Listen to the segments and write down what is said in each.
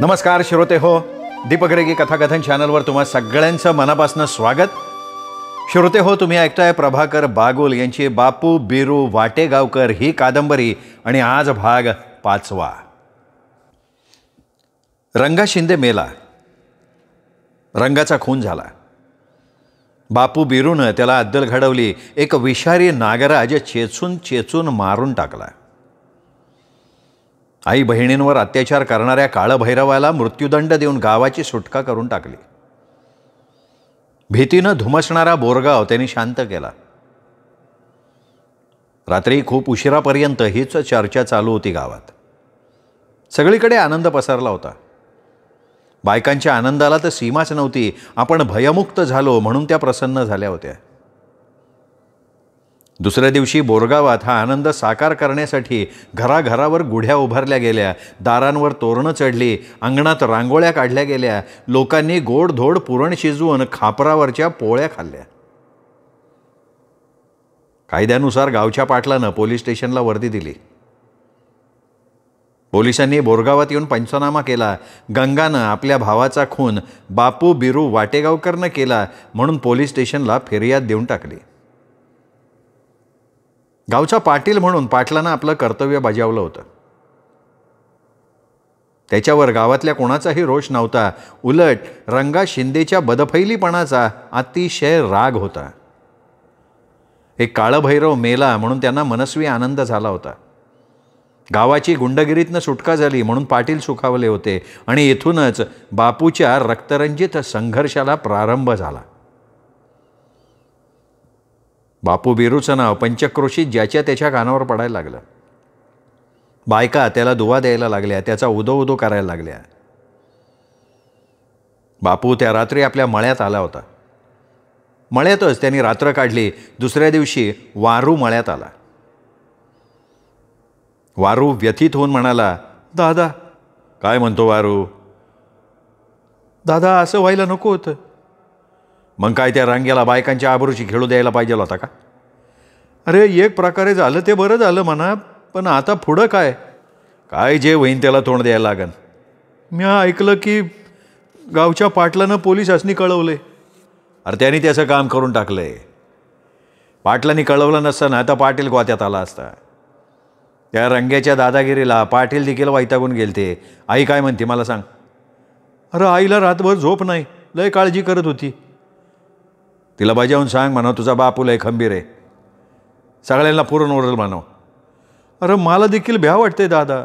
नमस्कार श्रोते हो, दीपक रेगी कथाकथन चॅनलवर तुम्हा सगळ्यांचं मनापासून स्वागत. श्रोते हो, तुम्ही ऐकताय प्रभाकर बागुल यांची बापू बिरू वाटेगावकर ही कादंबरी आणि आज भाग 5वा. रंगा शिंदे मेला. रंगाचा खून झाला. बापू बिरूनं त्याला अद्दल घडवली. एक विषारी नागराज चेचून चेचून मारून टाकला. आई बहिणींवर अत्याचार करणाऱ्या काळभैरवाला मृत्यूदंड देऊन गावाची सुटका करून टाकली. भीतीनं धुमसणारा बोरगाव त्यांनी शांत केला. रात्री खूप उशिरापर्यंत हीच चर्चा चालू होती गावात. सगळीकडे आनंद पसरला होता. बायकांच्या आनंदाला तर सीमाच नव्हती. आपण भयमुक्त झालो म्हणून त्या प्रसन्न झाल्या होत्या. दुसऱ्या दिवशी बोरगावात हा आनंद साकार करण्यासाठी घराघरावर गुढ्या उभारल्या गेल्या, दारांवर तोरणं चढली, अंगणात रांगोळ्या काढल्या गेल्या. लोकांनी गोडधोड पुरण शिजवून खापरावरच्या पोळ्या खाल्ल्या. कायद्यानुसार गावच्या पाटलानं पोलीस स्टेशनला वर्दी दिली. पोलिसांनी बोरगावात येऊन पंचनामा केला. गंगानं आपल्या भावाचा खून बापू बिरू वाटेगावकरनं केला म्हणून पोलीस स्टेशनला फिर्याद देऊन टाकली. गावचा पाटील म्हणून पाटलानं आपलं कर्तव्य बजावलं होतं. त्याच्यावर गावातल्या कोणाचाही रोष नव्हता. उलट रंगा शिंदेच्या बदफैलीपणाचा अतिशय राग होता. एक काळभैरव मेला म्हणून त्यांना मनस्वी आनंद झाला होता. गावाची गुंडगिरीतनं सुटका झाली म्हणून पाटील सुखावले होते. आणि येथूनच बापूच्या रक्तरंजित संघर्षाला प्रारंभ झाला. बापू बिरूचं नाव पंचक्रोशीत ज्याच्या त्याच्या कानावर पडायला लागलं. बायका त्याला दुवा द्यायला लागल्या, त्याचा उदो उदो करायला लागल्या. बापू त्या रात्री आपल्या मळ्यात आला होता. मळ्यातच त्यांनी रात्र काढली. दुसऱ्या दिवशी वारू मळ्यात आला. वारू व्यथित होऊन म्हणाला, दादा. काय म्हणतो वारू? दादा, असं व्हायला नको होतं. मग काय त्या रांग्याला बायकांच्या आबरूची खेळू द्यायला पाहिजे होता का? अरे, एक प्रकारे झालं ते बरं झालं म्हणा, पण आता पुढं काय? काय जे होईन त्याला तोंड द्यायला लागन. मी ऐकलं की गावच्या पाटलानं पोलिसांनी कळवले. अरे, त्यांनी त्याचं काम करून टाकलंय. पाटलांनी कळवलं नसतं ना तर पाटील गोत्यात आला असता. त्या रंग्याच्या दादागिरीला पाटील देखील वैतागून गेलते. आई काय म्हणते मला सांग? अरे, आईला रातभर झोप नाही, लय काळजी करत होती. तिला बजावून सांग म्हणा तुझा बापू लय खंबीर आहे, सगळ्यांना पुरण ओरल म्हणाव. अरे, मला देखील भ्या वाटते दादा.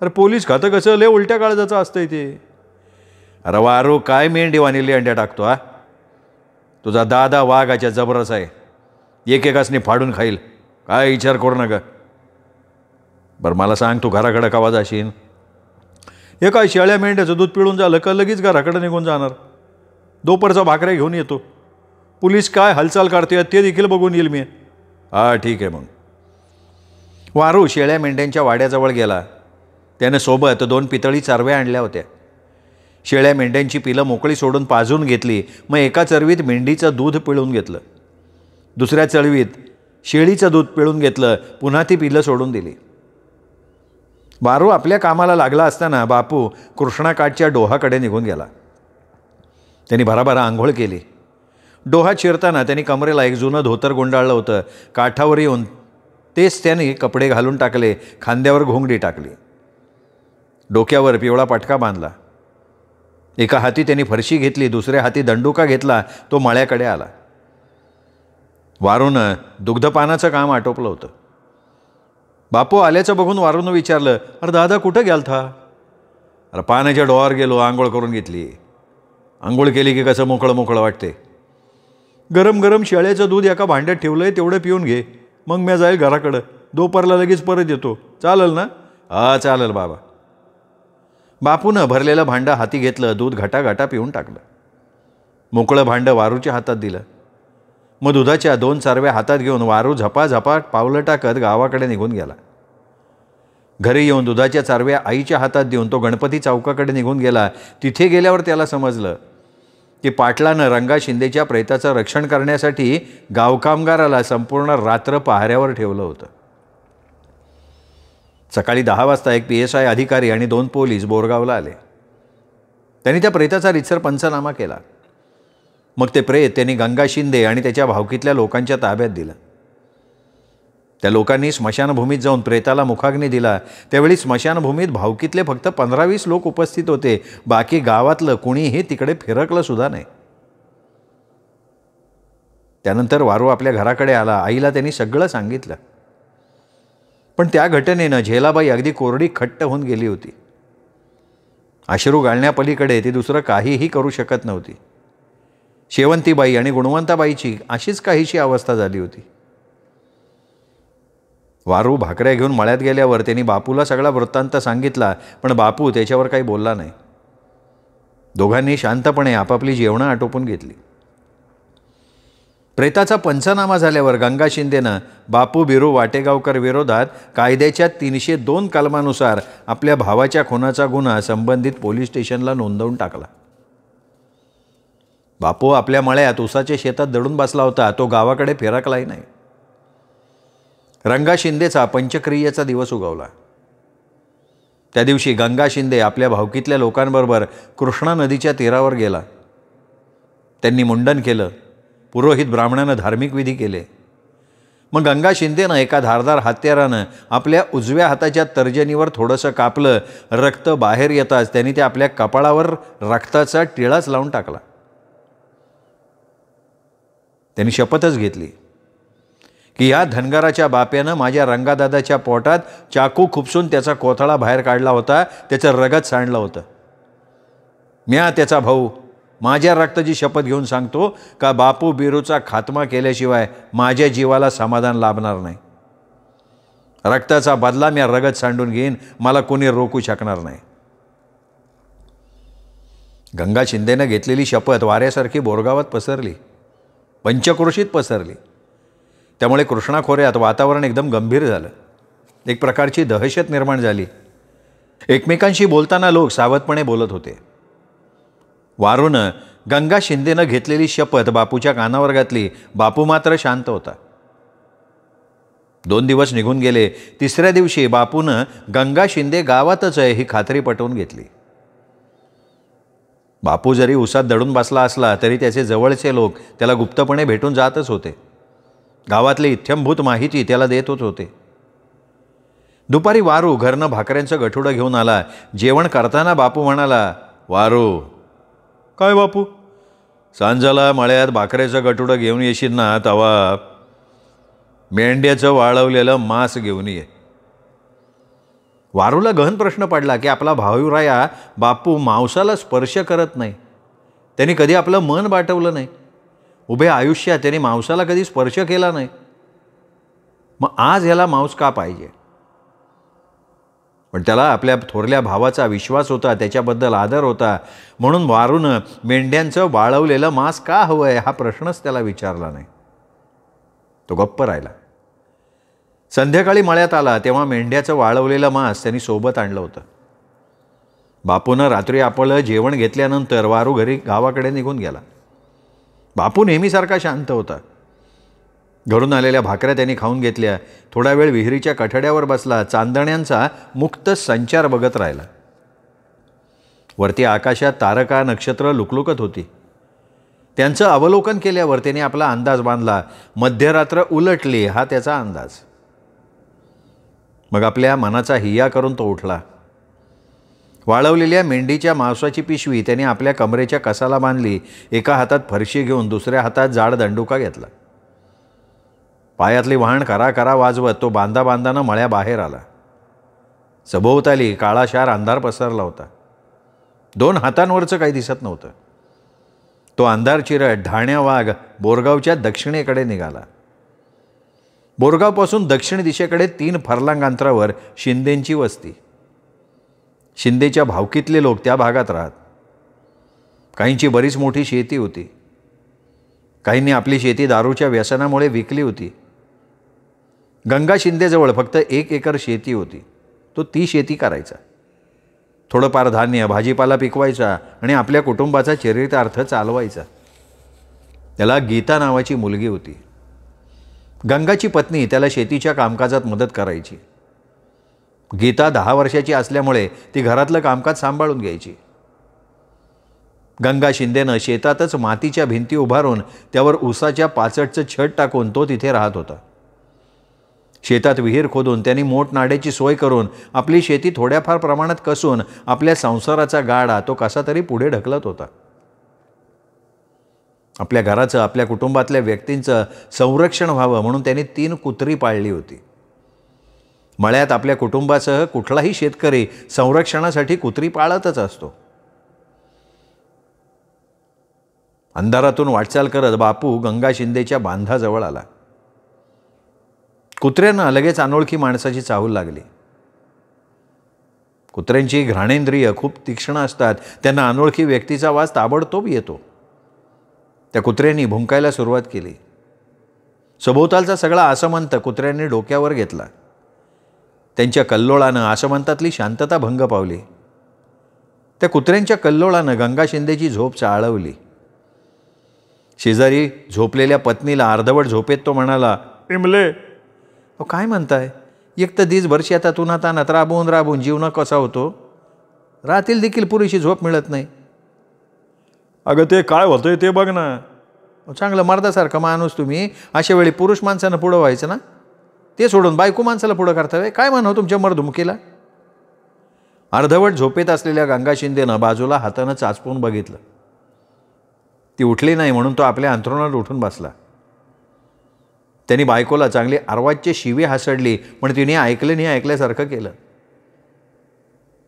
अरे, पोलीस खातं कसं लय उलट्या काळजाचं असतंय ते. अरे वारू, काय मेंढी वानिली अंड्या टाकतो हा? तुझा दादा वाघाच्या जबरस आहे, एकेकासने फाडून खाईल. काय विचार करू नका. बरं मला सांग, तू घराकडं कवा जाशील? हे काय शेळ्या मेंढ्याचं दूध पिळून झालं का लगेच घराकडं निघून जाणार. दोपरचा भाकऱ्या घेऊन येतो. पोलीस काय हालचाल काढते ते देखील बघून येईल मी. हा ठीक आहे मग. वारू शेळ्या मेंढ्यांच्या वाड्याजवळ गेला. त्याने सोबत 2 पितळी चारव्या आणल्या होत्या. शेळ्या मेंढ्यांची पिलं मोकळी सोडून पाजून घेतली. मग एका चरवीत मेंढीचं दूध पिळून घेतलं, दुसऱ्या चरवीत शेळीचं दूध पिळून घेतलं. पुन्हा ती पिलं सोडून दिली. वारू आपल्या कामाला लागला असताना बापू कृष्णाकाठच्या डोहाकडे निघून गेला. त्यांनी भराभरा आंघोळ केली. डोहा चिरताना त्यांनी कमरेला एक जुनं धोतर गुंडाळलं होतं. काठावर येऊन तेच त्यांनी कपडे घालून टाकले. खांद्यावर घोंगडी टाकली. डोक्यावर पिवळा पटका बांधला. एका हाती त्यांनी फरशी घेतली, दुसऱ्या हाती दंडुका घेतला. तो मळ्याकडे आला. वारूनं दुग्धपानाचं काम आटोपलं होतं. बापू आल्याचं बघून वारूनं विचारलं, अरे दादा कुठं गेलता? अरे, पाण्याच्या डोहावर गेलो, आंघोळ करून घेतली. आंघोळ केली की कसं मोकळं मोकळं वाटते. गरम गरम शेळ्याचं दूध एका भांड्यात ठेवलंय, तेवढं पिऊन घे, मग मी जाईल घराकडं. दोपरला लगेच परत येतो, चालेल ना? हा चालेल बाबा. बापूनं भरलेलं भांडं हाती घेतलं. दूध घटाघटा पिऊन टाकलं. मोकळं भांडं वारूच्या हातात दिलं. मग दुधाच्या 2 चारव्या हातात घेऊन वारू झपाझपाट पावलं टाकत गावाकडे निघून गेला. घरी येऊन दुधाच्या चारव्या आईच्या हातात देऊन तो गणपती चौकाकडे निघून गेला. तिथे गेल्यावर त्याला समजलं की पाटलानं रंगा शिंदेच्या प्रेताचं रक्षण करण्यासाठी गावकामगाराला संपूर्ण रात्र पहाऱ्यावर ठेवलं होतं. सकाळी 10 वाजता एक PSI अधिकारी आणि 2 पोलीस बोरगावला आले. त्यांनी त्या प्रेताचा रीतसर पंचनामा केला. मग ते प्रेत त्यांनी गंगा शिंदे आणि त्याच्या भावकीतल्या लोकांच्या ताब्यात दिलं. त्या लोकांनी स्मशानभूमीत जाऊन प्रेताला मुखाग्नी दिला. त्यावेळी स्मशानभूमीत भावकीतले फक्त 15-20 लोक उपस्थित होते. बाकी गावातलं कुणीही तिकडे फिरकलं सुद्धा नाही. त्यानंतर वारू आपल्या घराकडे आला. आईला त्यांनी सगळं सांगितलं. पण त्या घटनेनं झेलाबाई अगदी कोरडी खट्ट होऊन गेली होती. अश्रू गाळण्यापलीकडे ती दुसरं काहीही करू शकत नव्हती. शेवंतीबाई आणि गुणवंताबाईची अशीच काहीशी अवस्था झाली होती. वारू भाकऱ्या घेऊन मळ्यात गेल्यावर त्यांनी बापूला सगळा वृत्तांत सांगितला. पण बापू त्याच्यावर काही बोलला नाही. दोघांनी शांतपणे आपापली जेवणं आटोपून घेतली. प्रेताचा पंचनामा झाल्यावर गंगा शिंदेनं बापू बिरू वाटेगावकर विरोधात कायद्याच्या 302 कलमानुसार आपल्या भावाच्या खुनाचा गुन्हा संबंधित पोलीस स्टेशनला नोंदवून टाकला. बापू आपल्या मळ्यात उसाच्या शेतात दडून बसला होता. तो गावाकडे फिरकलाही नाही. रंगा शिंदेचा पंचक्रियेचा दिवस उगवला. त्या दिवशी गंगा शिंदे आपल्या भावकीतल्या लोकांबरोबर कृष्णा नदीच्या तीरावर गेला. त्यांनी मुंडन केलं. पुरोहित ब्राह्मणानं धार्मिक विधी केले. मग गंगा शिंदेनं एका धारदार हत्यारानं आपल्या उजव्या हाताच्या तर्जनीवर थोडंसं कापलं. रक्त बाहेर येताच त्यांनी ते आपल्या कपाळावर रक्ताचा टिळाच लावून टाकला. त्यांनी शपथच घेतली की या धनगराच्या बाप्यानं माझ्या रंगादादाच्या पोटात चाकू खुपसून त्याचा कोथळा बाहेर काढला होता. त्याचं रगत सांडलं होतं. म्या त्याचा भाऊ माझ्या रक्ताची शपथ घेऊन सांगतो का बापू बिरूचा खात्मा केल्याशिवाय माझ्या जीवाला समाधान लाभणार नाही. रक्ताचा बदला म्या रगत सांडून घेईन. मला कोणी रोखू शकणार नाही. गंगा शिंदेनं घेतलेली शपथ वाऱ्यासारखी बोरगावात पसरली. पंचक्रोशीत पसरली. त्यामुळे कृष्णा खोऱ्यात वातावरण एकदम गंभीर झालं. एक प्रकारची दहशत निर्माण झाली. एकमेकांशी बोलताना लोक सावधपणे बोलत होते. वारूनं गंगा शिंदेनं घेतलेली शपथ बापूच्या कानावर घातली. बापू मात्र शांत होता. 2 दिवस निघून गेले. 3ऱ्या दिवशी बापूनं गंगा शिंदे गावातच आहे ही खात्री पटवून घेतली. बापू जरी उसात दडून बसला असला तरी त्याचे जवळचे लोक त्याला गुप्तपणे भेटून जातच होते. गावातली इत्थंभूत माहिती त्याला देत होते. दुपारी वारू घरनं भाकऱ्यांचं गठुडं घेऊन आला. जेवण करताना बापू म्हणाला, वारू, काय बापू, सांजाला मळ्यात भाकऱ्याचं गठुडं घेऊन येशील ना, तवा मेंढ्याचं वाळवलेलं मांस घेऊन ये. वारूला गहन प्रश्न पडला की आपला भाऊराया बापू मांसाला स्पर्श करत नाही. त्यांनी कधी आपलं मन बाटवलं नाही. उभ्या आयुष्यात त्यांनी मांसाला कधी स्पर्श केला नाही. मग आज ह्याला मांस का पाहिजे? पण त्याला आपल्या थोरल्या भावाचा विश्वास होता, त्याच्याबद्दल आदर होता. म्हणून वारूनं मेंढ्यांचं वाळवलेलं मांस का हवं आहे हा प्रश्नच त्याला विचारला नाही. तो गप्प राहिला. संध्याकाळी मळ्यात आला तेव्हा मेंढ्याचं वाळवलेलं मांस त्यांनी सोबत आणलं होतं. बापूनं रात्री आपलं जेवण घेतल्यानंतर वारू घरी गावाकडे निघून गेला. बापू नेहमीसारखा शांत होता. घरून आलेल्या भाकऱ्या त्यांनी खाऊन घेतल्या. थोडा वेळ विहिरीच्या कठड्यावर बसला. चांदण्यांचा मुक्त संचार बघत राहिला. वरती आकाशात तारका नक्षत्र लुकलुकत होती. त्यांचं अवलोकन केल्यावर त्याने आपला अंदाज बांधला. मध्यरात्र उलटली हा त्याचा अंदाज. मग आपल्या मनाचा हिया करून तो उठला. वाळवलेल्या मेंढीच्या मांसाची पिशवी त्याने आपल्या कमरेच्या कसाला बांधली. एका हातात फरशी घेऊन दुसऱ्या हातात जाड दंडुका घेतला. पायातली वाहण करा करा वाजवत तो बांधा बांधानं मळ्याबाहेर आला. सभोवताली काळाशार अंधार पसरला होता. 2 हातांवरचं काही दिसत नव्हतं. तो अंधार चिरत ढाण्या वाघ बोरगावच्या दक्षिणेकडे निघाला. बोरगावपासून दक्षिण दिशेकडे 3 फरलांग अंतरावर शिंदेंची वस्ती. शिंदेच्या भावकीतले लोक त्या भागात राहत. काहींची बरीच मोठी शेती होती. काहींनी आपली शेती दारूच्या व्यसनामुळे विकली होती. गंगा शिंदेजवळ फक्त 1 एकर शेती होती. तो ती शेती करायचा. थोडंफार धान्य भाजीपाला पिकवायचा आणि आपल्या कुटुंबाचा चरितार्थ चालवायचा. त्याला गीता नावाची मुलगी होती. गंगाची पत्नी त्याला शेतीच्या कामकाजात मदत करायची. गीता 10 वर्षाची असल्यामुळे ती घरातलं कामकाज सांभाळून घ्यायची. गंगा शिंदेनं शेतातच मातीच्या भिंती उभारून त्यावर ऊसाच्या पाचटचं छत टाकून तो तिथे राहत होता. शेतात विहीर खोदून त्यांनी मोठनाड्याची सोय करून आपली शेती थोड्याफार प्रमाणात कसून आपल्या संसाराचा गाडा तो कसा तरी पुढे ढकलत होता. आपल्या घराचं, आपल्या कुटुंबातल्या व्यक्तींचं संरक्षण व्हावं म्हणून त्यांनी 3 कुत्री पाळली होती. मळ्यात आपल्या कुटुंबासह कुठलाही शेतकरी संरक्षणासाठी कुत्री पाळतच असतो. अंधारातून वाटचाल करत बापू गंगा शिंदेच्या बांधाजवळ आला. कुत्र्यांना लगेच अनोळखी माणसाची चाहूल लागली. कुत्र्यांची घ्राणेंद्रिय खूप तीक्ष्ण असतात. त्यांना अनोळखी व्यक्तीचा वास ताबडतोब येतो. त्या कुत्र्यांनी भुंकायला सुरुवात केली. सभोवतालचा सगळा आसमंत कुत्र्यांनी डोक्यावर घेतला. त्यांच्या कल्लोळानं आसमंतातली शांतता भंग पावली. त्या कुत्र्यांच्या कल्लोळानं गंगा शिंदेची झोप चाळवली. शेजारी झोपलेल्या पत्नीला अर्धवट झोपेत तो म्हणाला, "इमले, अहो काय म्हणताय? एक तर दिसभर शेतातून आता राबून राबून जीवन कसा होतो. रात्री देखील पुरेशी झोप मिळत नाही." "अगं ते काय होतंय ते बघ ना." "चांगलं मर्दासारखं माणूस तुम्ही, अशा वेळी पुरुष माणसानं पुढं व्हायचं ना. ते सोडून बायको माणसाला पुढं करताय. काय म्हणावं तुमच्या मर्दुमकीला?" अर्धवट झोपेत असलेल्या गंगा शिंदेनं बाजूला हातानं चाचपून बघितलं. ती उठली नाही म्हणून तो आपल्या अंथरुणात उठून बसला. त्यांनी बायकोला चांगली अर्वाच्य शिवी हासडली, पण तिने ऐकलं नाही ऐकल्यासारखं केलं.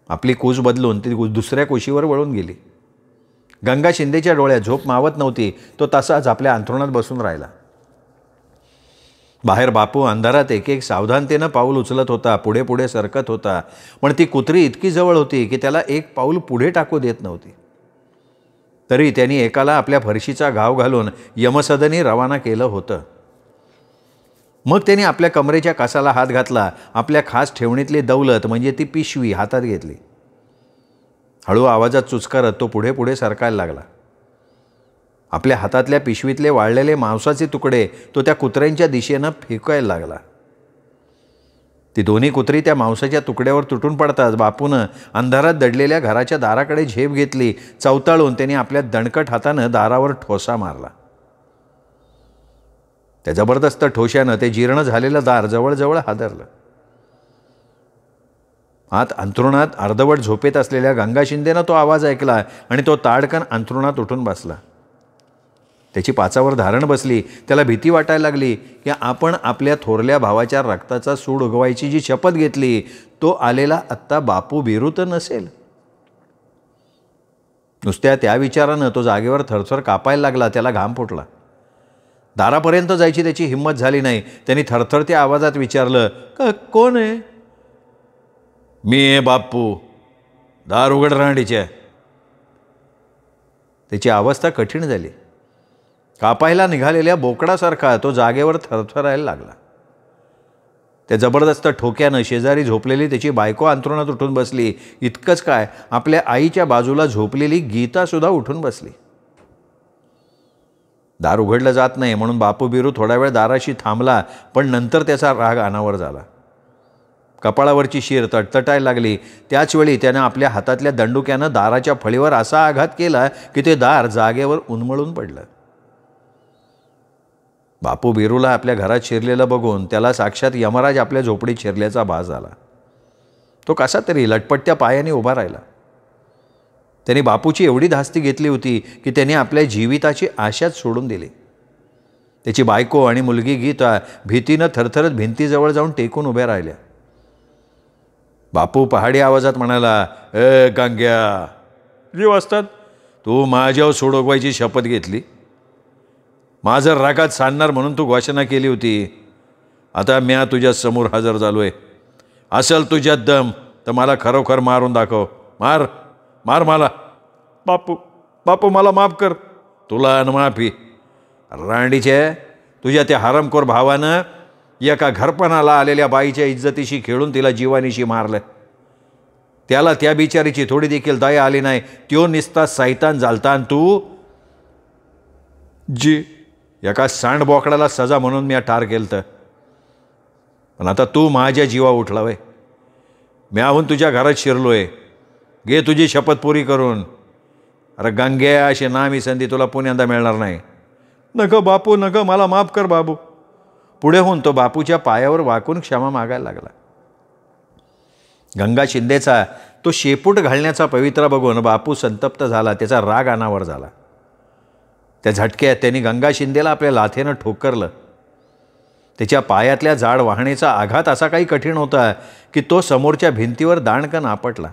आपली कूस बदलून ती दुसऱ्या कुशीवर वळून गेली. गंगा शिंदेच्या डोळ्यात झोप मावत नव्हती. तो तसाच आपल्या अंथरुणात बसून राहिला. बाहेर बापू अंधारात एक एक सावधानतेनं पाऊल उचलत होता, पुढे पुढे सरकत होता. पण ती कुत्री इतकी जवळ होती की त्याला एक पाऊल पुढे टाकू देत नव्हती. तरी त्यांनी एकाला आपल्या फरशीचा घाव घालून यमसदनी रवाना केलं होतं. मग त्यांनी आपल्या कमरेच्या कासाला हात घातला. आपल्या खास ठेवणीतली दौलत म्हणजे ती पिशवी हातात घेतली. हळू आवाजात चुचकारत तो पुढे पुढे सरकायला लागला. आपल्या हातातल्या पिशवीतले वाळलेले मांसाचे तुकडे तो त्या कुत्र्यांच्या दिशेनं फेकायला लागला. ती दोन्ही कुत्री त्या मांसाच्या तुकड्यावर तुटून पडतात बापूनं अंधारात दडलेल्या घराच्या दाराकडे झेप घेतली. चवताळून त्यांनी आपल्या दणकट हातानं दारावर ठोसा मारला. त्या जबरदस्त ठोश्यानं ते जीर्ण झालेलं दार जवळजवळ हादरलं. आत अंथरुणात अर्धवट झोपेत असलेल्या गंगा शिंदेनं तो आवाज ऐकला आणि तो ताडकन अंथरुणात उठून बसला. त्याची पाचावर धारण बसली. त्याला भीती वाटायला लागली की आपण आपल्या थोरल्या भावाच्या रक्ताचा सूड उगवायची जी शपथ घेतली तो आलेला आत्ता बापू बिरू तर नसेल. नुसत्या त्या विचारानं तो जागेवर थरथर कापायला लागला. त्याला घाम फुटला. दारापर्यंत जायची त्याची हिंमत झाली नाही. त्यांनी थरथरत्या आवाजात विचारलं, "कोण आहे?" "मी आहे बापू, दार उघड रांडीच्या." त्याची अवस्था कठीण झाली. कापायला निघालेल्या बोकडासारखा तो जागेवर थरथरायला लागला. त्या जबरदस्त ठोक्यानं शेजारी झोपलेली त्याची बायको अंथरुणात उठून बसली. इतकंच काय, आपल्या आईच्या बाजूला झोपलेली गीतासुद्धा उठून बसली. दार उघडलं जात नाही म्हणून बापू बिरू थोडा वेळ दाराशी थांबला, पण नंतर त्याचा राग अनावर झाला. कपाळावरची शीर तटतटायला लागली. त्याचवेळी त्यानं आपल्या हातातल्या दंडुक्यानं दाराच्या फळीवर असा आघात केला की ते दार जागेवर उन्मळून पडलं. बापू बिरूला आपल्या घरात शिरलेलं बघून त्याला साक्षात यमराज आपल्या झोपडीत शिरल्याचा भास झाला. तो कसा तरी लटपटत्या पायाने उभा राहिला. त्याने बापूची एवढी धास्ती घेतली होती की त्याने आपल्या जीविताची आशाच सोडून दिली. त्याची बायको आणि मुलगी गीता भीतीनं थरथरत भिंतीजवळ जाऊन टेकून उभ्या राहिल्या. बापू पहाडी आवाजात म्हणाला, "ए गांग्या, जीव असतात तू माझ्यावर सूड उगवायची शपथ घेतली. माझं रागात सांडणार म्हणून तू घोषणा केली होती. आता म्या तुझ्या समोर हजर झालोय. असेल तुझ्यात दम तर मला खरोखर मारून दाखव. मार मार मला. बापू बापू मला माफ कर." "तुला अनमाफी? रांडीचे, तुझ्या त्या हरमखोर भावानं एका घरपणाला आलेल्या बाईच्या इज्जतीशी खेळून तिला जीवानीशी मारलं. त्याला त्या बिचारीची थोडी देखील दया आली नाही. त्यो निस्ता सैतान झालता आणि तू जी एका सांडबोकडाला सजा म्हणून मी ठार केलं. पण आता तू माझ्या जीवा उठला वय. म्याहून तुझ्या घरात शिरलोय. घे तुझी शपथ पुरी करून. अरे गंग्या, अशी नामी संधी तुला पुण्यांदा मिळणार नाही. नग बापू नग, मला माफ कर बाबू. पुढे होऊन तो बापूच्या पायावर वाकून क्षमा मागायला लागला. गंगा शिंदेचा तो शेपूट घालण्याचा पवित्रा बघून बापू संतप्त झाला. त्याचा राग अनावर झाला. त्या झटक्यात त्यांनी गंगा शिंदेला आपल्या लाथेनं ठोकरलं. त्याच्या पायातल्या जाड वाहण्याचा आघात असा काही कठीण होता की तो समोरच्या भिंतीवर दाणकन आपटला.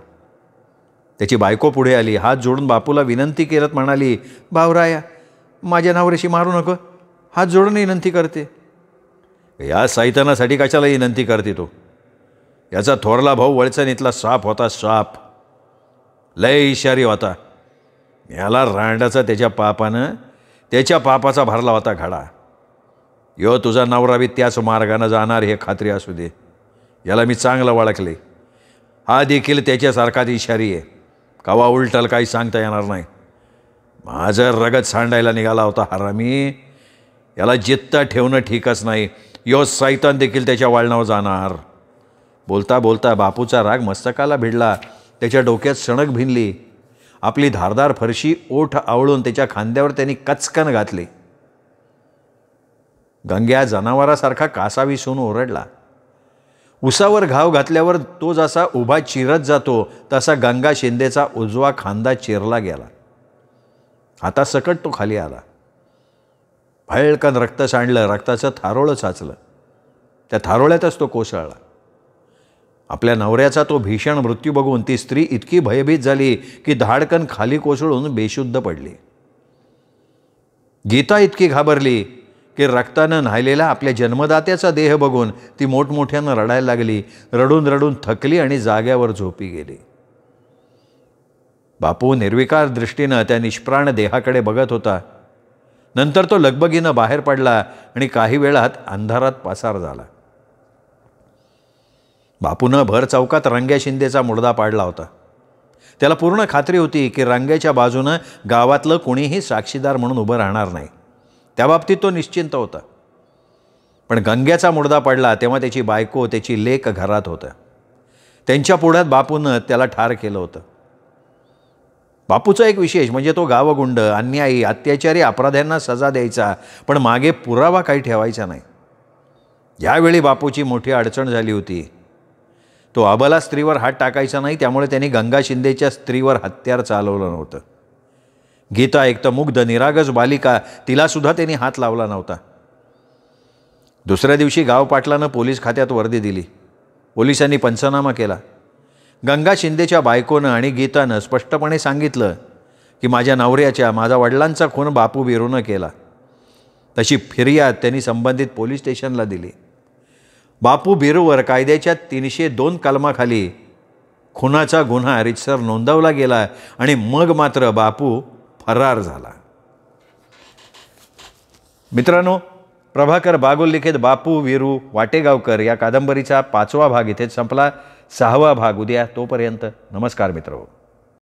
त्याची बायको पुढे आली. हात जोडून बापूला विनंती करत म्हणाली, भावराया, माझ्या नवऱ्याशी मारू नको. हात जोडून विनंती करते. या सैतानासाठी कशाला विनंती करते तो? याचा थोरला भाऊ वळचणीतला साप होता, साप. लय इशारी होता. याला रांडाचा त्याच्या पापानं, त्याच्या पापाचा भरला होता घडा. यो तुझा नवरा बी त्याच मार्गानं जाणार हे खात्री असू दे. याला मी चांगलं ओळखले. हा देखील त्याच्यासारखाच इशारी आहे. कवा उलटल काही सांगता येणार नाही. माझं रगत सांडायला निघाला होता हरामी. याला जित्ता ठेवणं ठीकच नाही. यो सैतान देखील त्याच्या वळणावर जाणार. बोलता बोलता बापूचा राग मस्तकाला भिडला. त्याच्या डोक्यात सणक भिनली. आपली धारदार फरशी ओठ आवळून त्याच्या खांद्यावर त्यांनी कचकन घातली. गंग्या जनावरासारखा कासा विसून ओरडला. उसावर घाव घातल्यावर तो जसा उभा चिरत जातो तसा गंगा शिंदेचा उजवा खांदा चिरला गेला. हातासकट तो खाली आला. भयळकन रक्त सांडलं. रक्ताचं थारोळं साचलं. त्या थारोळ्यातच तो कोसळला. आपल्या नवऱ्याचा तो भीषण मृत्यू बघून ती स्त्री इतकी भयभीत झाली की धाडकन खाली कोसळून बेशुद्ध पडली. गीता इतकी घाबरली की रक्तानं न्हायलेला आपल्या जन्मदात्याचा देह बघून ती मोठमोठ्यानं रडायला लागली. रडून रडून थकली आणि जाग्यावर झोपी गेली. बापू निर्विकार दृष्टीनं त्या निष्प्राण देहाकडे बघत होता. नंतर तो लगबगीनं बाहेर पडला आणि काही वेळात अंधारात पसार झाला. बापूनं भर चौकात रंग्या शिंदेचा मुडदा पाडला होता. त्याला पूर्ण खात्री होती की रंग्याच्या बाजूनं गावातलं कोणीही साक्षीदार म्हणून उभं राहणार नाही. त्याबाबतीत तो निश्चिंत होता. पण गंग्याचा मुडदा पडला तेव्हा त्याची बायको, त्याची लेक घरात होतं. त्यांच्या पुढ्यात बापूनं त्याला ठार केलं होतं. बापूचा एक विशेष म्हणजे तो गावगुंड, अन्यायी, अत्याचारी अपराध्यांना सजा द्यायचा, पण मागे पुरावा काही ठेवायचा नाही. यावेळी बापूची मोठी अडचण झाली होती. तो अबला स्त्रीवर हात टाकायचा नाही, त्यामुळे त्यांनी गंगा शिंदेच्या स्त्रीवर हत्यार चालवलं नव्हतं. गीता एक तर मुग्ध निरागस बालिका, तिलासुद्धा त्यांनी हात लावला नव्हता. दुसऱ्या दिवशी गाव पाटलानं पोलीस खात्यात वर्दी दिली. पोलिसांनी पंचनामा केला. गंगा शिंदेच्या बायकोनं आणि गीतानं स्पष्टपणे सांगितलं की माझ्या नवऱ्याच्या, माझ्या वडिलांचा खून बापू बिरूनं केला. तशी फिर्याद त्यांनी संबंधित पोलीस स्टेशनला दिली. बापू बिरूवर कायद्याच्या 302 कलमाखाली खुनाचा गुन्हा रीतसर नोंदवला गेला आणि मग मात्र बापू फरार झाला. मित्रांनो, प्रभाकर बागुल लिखित बापू वीरू वाटेगावकर या कादंबरीचा 5वा भाग इथेच संपला. 6वा भाग उद्या. तोपर्यंत नमस्कार मित्र.